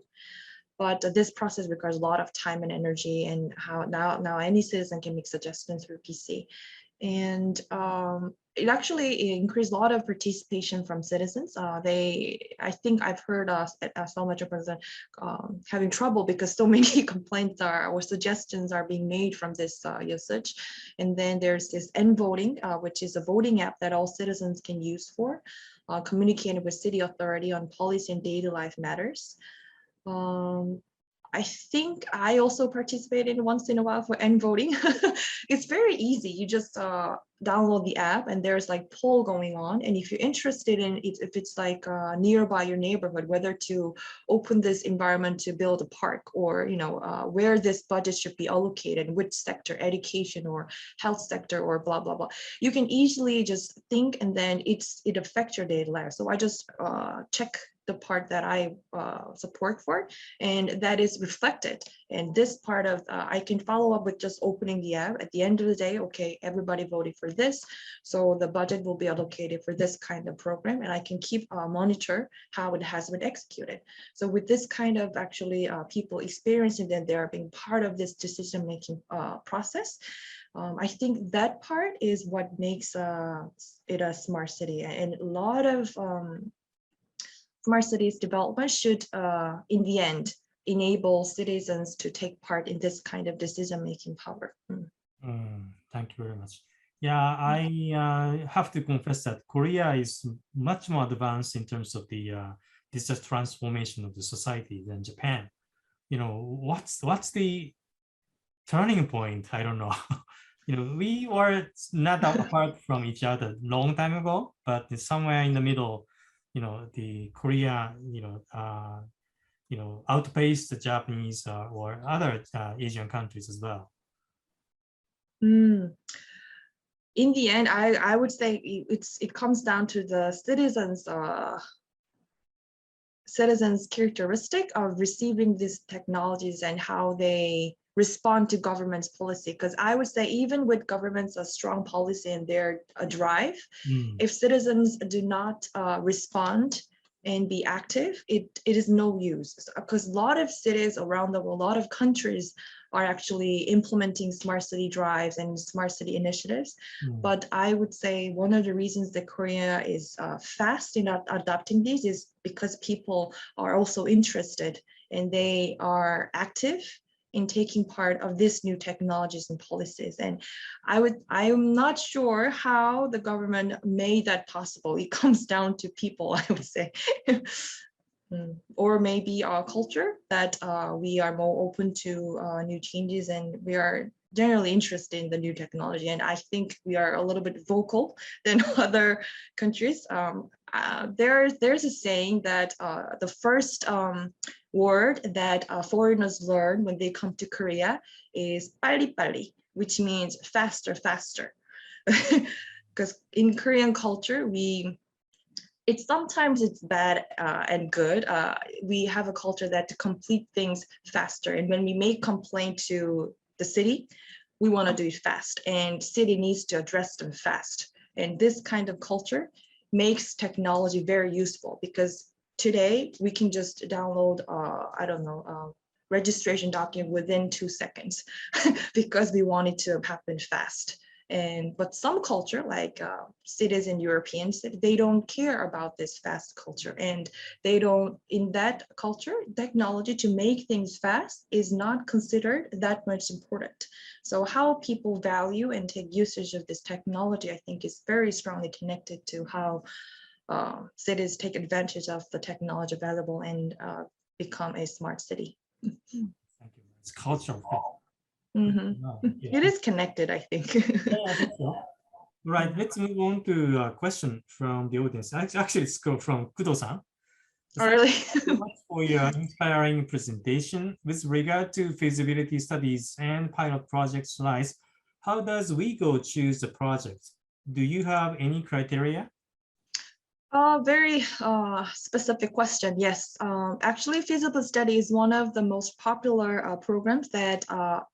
But this process requires a lot of time and energy, and how now any citizen can make suggestions through PC. And it actually increased a lot of participation from citizens. I think I've heard so much of having trouble because so many complaints or suggestions are being made from this usage. And then there's this N-voting, which is a voting app that all citizens can use for communicating with city authority on policy and daily life matters. I think I also participated once in a while for N-voting. It's very easy. You just download the app and there's like poll going on. And if you're interested in it, if it's like nearby your neighborhood, whether to open this environment to build a park or, where this budget should be allocated, which sector, education or health sector or blah, blah, blah. You can easily just think and then it affects your daily life. So I just check the part that I support for, and that is reflected. And this part of, I can follow up with just opening the app. At the end of the day, okay, everybody voted for this, so the budget will be allocated for this kind of program, and I can keep monitor how it has been executed. So with this kind of actually people experiencing that they're being part of this decision-making process, I think that part is what makes it a smart city. And a lot of smart cities development should, in the end, enable citizens to take part in this kind of decision-making power. Thank you very much. Yeah, I have to confess that Korea is much more advanced in terms of the digital transformation of the society than Japan. What's the turning point? I don't know. We were not apart from each other long time ago, but somewhere in the middle, the Korea, outpaced the Japanese or other Asian countries as well. In the end, I would say it comes down to the citizens' characteristic of receiving these technologies and how they respond to government's policy. Because I would say even with government's strong policy and their drive, if citizens do not respond and be active, it is no use. Because a lot of cities around the world, a lot of countries are actually implementing smart city drives and smart city initiatives. But I would say one of the reasons that Korea is fast in adopting these is because people are also interested and they are active in taking part of this new technologies and policies. And I'm not sure how the government made that possible. It comes down to people, I would say. Or maybe our culture that we are more open to new changes and we are generally interested in the new technology. And I think we are a little bit vocal than other countries. There's a saying that the first word that foreigners learn when they come to Korea is 빨리빨리, which means faster, faster. Because in Korean culture, sometimes it's bad and good. We have a culture that to complete things faster. And when we make complaint to the city, we want to do it fast, and city needs to address them fast. And this kind of culture makes technology very useful because today we can just download, registration document within 2 seconds because we want it to happen fast. But some culture, like cities and Europeans, they don't care about this fast culture, and in that culture, technology to make things fast is not considered that much important. So how people value and take usage of this technology, I think, is very strongly connected to how cities take advantage of the technology available and become a smart city. Thank you. It's cultural. Yeah. It is connected, I think. Yeah, I think so. Right, let's move on to a question from the audience. Actually, it's from Kudo-san. Oh, really? Thank you so much for your inspiring presentation. With regard to feasibility studies and pilot project slides, how does WeGO choose the project? Do you have any criteria? Very specific question. Yes, actually, feasibility study is one of the most popular programs that are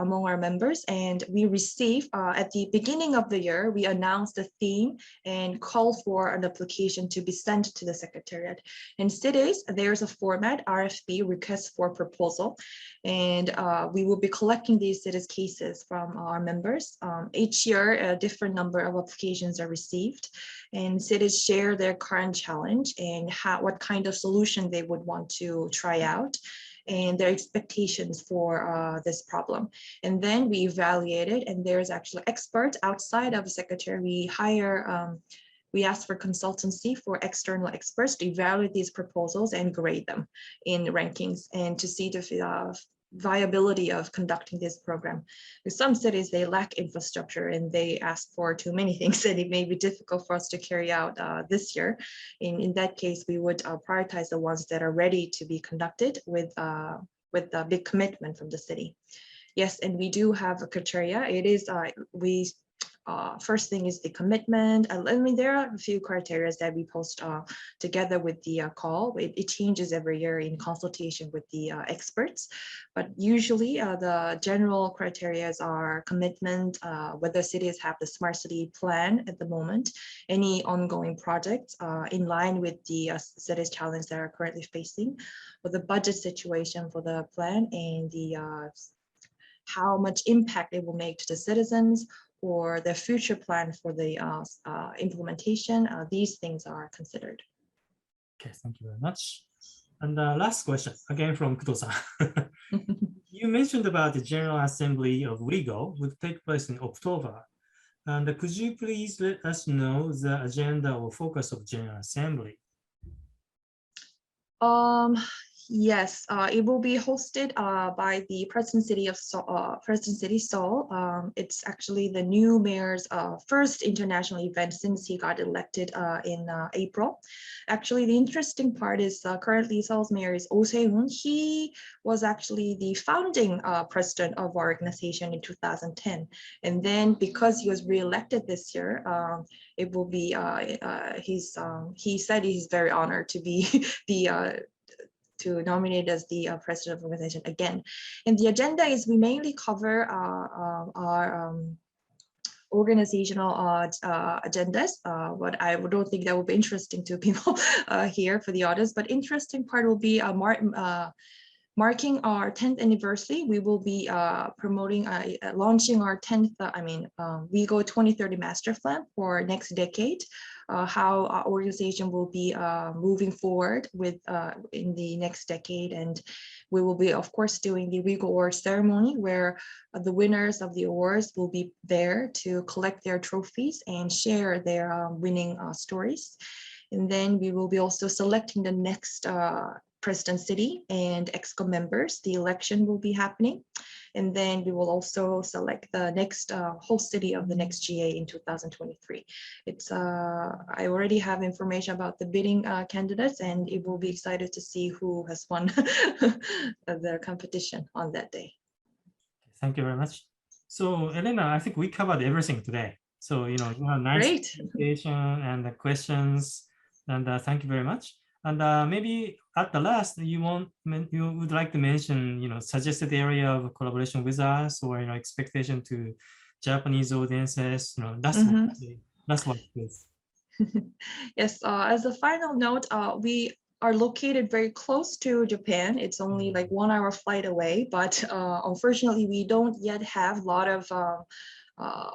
among our members, and we receive at the beginning of the year. We announce the theme and call for an application to be sent to the secretariat. In cities, there's a format RFP, request for proposal, and we will be collecting these cities cases from our members. Each year, a different number of applications are received, and cities share their current challenge and what kind of solution they would want to try out and their expectations for this problem. And then we evaluate it, and there's actually experts outside of the secretary. We hire, we ask for consultancy for external experts to evaluate these proposals and grade them in rankings and to see the viability of conducting this program. In some cities, they lack infrastructure and they ask for too many things, and it may be difficult for us to carry out this year. In that case, we would prioritize the ones that are ready to be conducted with a big commitment from the city. Yes, and we do have a criteria. It is, first thing is the commitment. I mean, there are a few criteria that we post together with the call. It changes every year in consultation with the experts, but usually the general criteria are commitment, whether cities have the smart city plan at the moment, any ongoing projects in line with the cities challenge that are currently facing, with the budget situation for the plan, and the how much impact it will make to the citizens, or the future plan for the implementation. These things are considered. Okay, thank you very much. And last question, again from Kuto-san. You mentioned about the General Assembly of WeGO would take place in October. And could you please let us know the agenda or focus of General Assembly? Yes, it will be hosted by the President City of President City Seoul. It's actually the new mayor's first international event since he got elected in April. Actually, the interesting part is currently Seoul's mayor is Oh Se-hoon. He was actually the founding president of our organization in 2010, and then because he was re-elected this year, it will be he said he's very honored to be to nominate as the president of the organization again. And the agenda is we mainly cover our organizational agendas, but I don't think that will be interesting to people here for the audience. But interesting part will be marking our 10th anniversary. We will be promoting, launching our 10th, WeGO 2030 master plan for next decade. How our organization will be moving forward with in the next decade. And we will be, of course, doing the WeGO award ceremony where the winners of the awards will be there to collect their trophies and share their winning stories. And then we will be also selecting the next President City and EXCO members. The election will be happening. And then we will also select the next host city of the next GA in 2023. It's I already have information about the bidding candidates, and it will be excited to see who has won the competition on that day. Thank you very much. So Elena, I think we covered everything today. So you have nice presentation and the questions, and thank you very much. And maybe at the last, you would like to mention, suggested area of collaboration with us, or expectation to Japanese audiences. That's what it is. Yes. As a final note, we are located very close to Japan. It's only like 1 hour flight away, but unfortunately, we don't yet have a lot of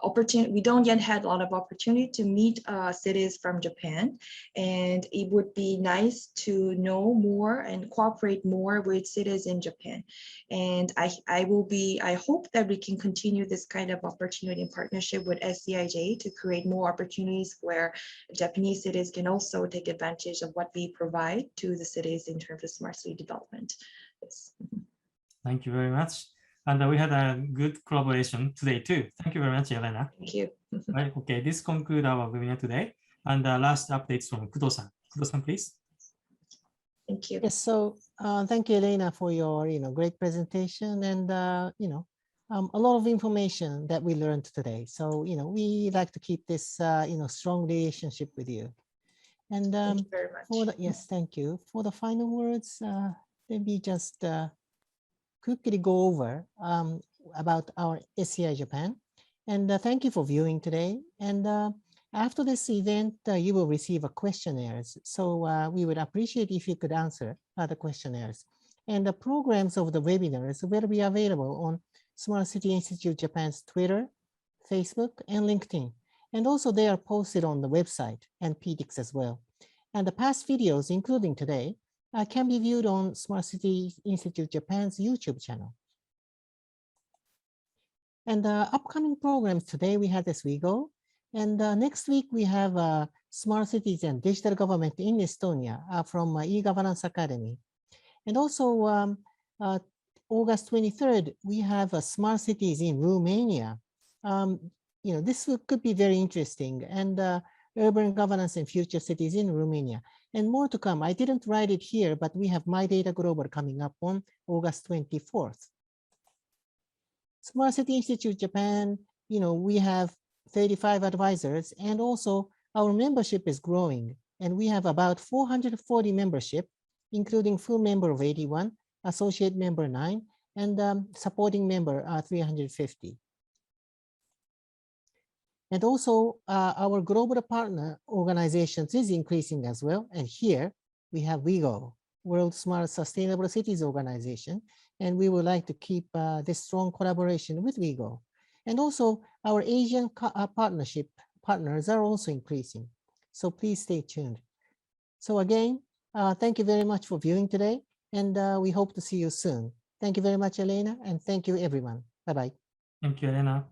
opportunity. We don't yet have a lot of opportunity to meet cities from Japan, and it would be nice to know more and cooperate more with cities in Japan. And I hope that we can continue this kind of opportunity in partnership with SCIJ to create more opportunities where Japanese cities can also take advantage of what we provide to the cities in terms of smart city development. Yes. Thank you very much. And we had a good collaboration today too. Thank you very much, Elena. Thank you. Right, okay, this concludes our webinar today. And last updates from Kuto-san. Kuto-san, please. Thank you. Yes, so thank you, Elena, for your great presentation and a lot of information that we learned today. So we like to keep this strong relationship with you. And Thank you very much. yes, thank you. For the final words, let me just quickly go over about our SCI Japan. And thank you for viewing today. And after this event, you will receive a questionnaires. So we would appreciate if you could answer the questionnaires. And the programs of the webinars will be available on Smart City Institute Japan's Twitter, Facebook, and LinkedIn. And also they are posted on the website and PDX as well. And the past videos, including today, can be viewed on Smart City Institute Japan's YouTube channel. And the upcoming programs today, we have this WeGO. And next week, we have Smart Cities and Digital Government in Estonia from e-Governance Academy. And also August 23rd, we have Smart Cities in Romania. This could be very interesting, and urban governance and future cities in Romania. And more to come. I didn't write it here, but we have My Data Global coming up on August 24th. Smart City Institute Japan, we have 35 advisors, and also our membership is growing. And we have about 440 membership, including full member of 81, associate member 9, and supporting member 350. And also our global partner organizations is increasing as well. And here we have WeGO, World Smart Sustainable Cities Organization. And we would like to keep this strong collaboration with WeGO. And also our Asian partners are also increasing. So please stay tuned. So again, thank you very much for viewing today. And we hope to see you soon. Thank you very much, Elena. And thank you, everyone. Bye-bye. Thank you, Elena.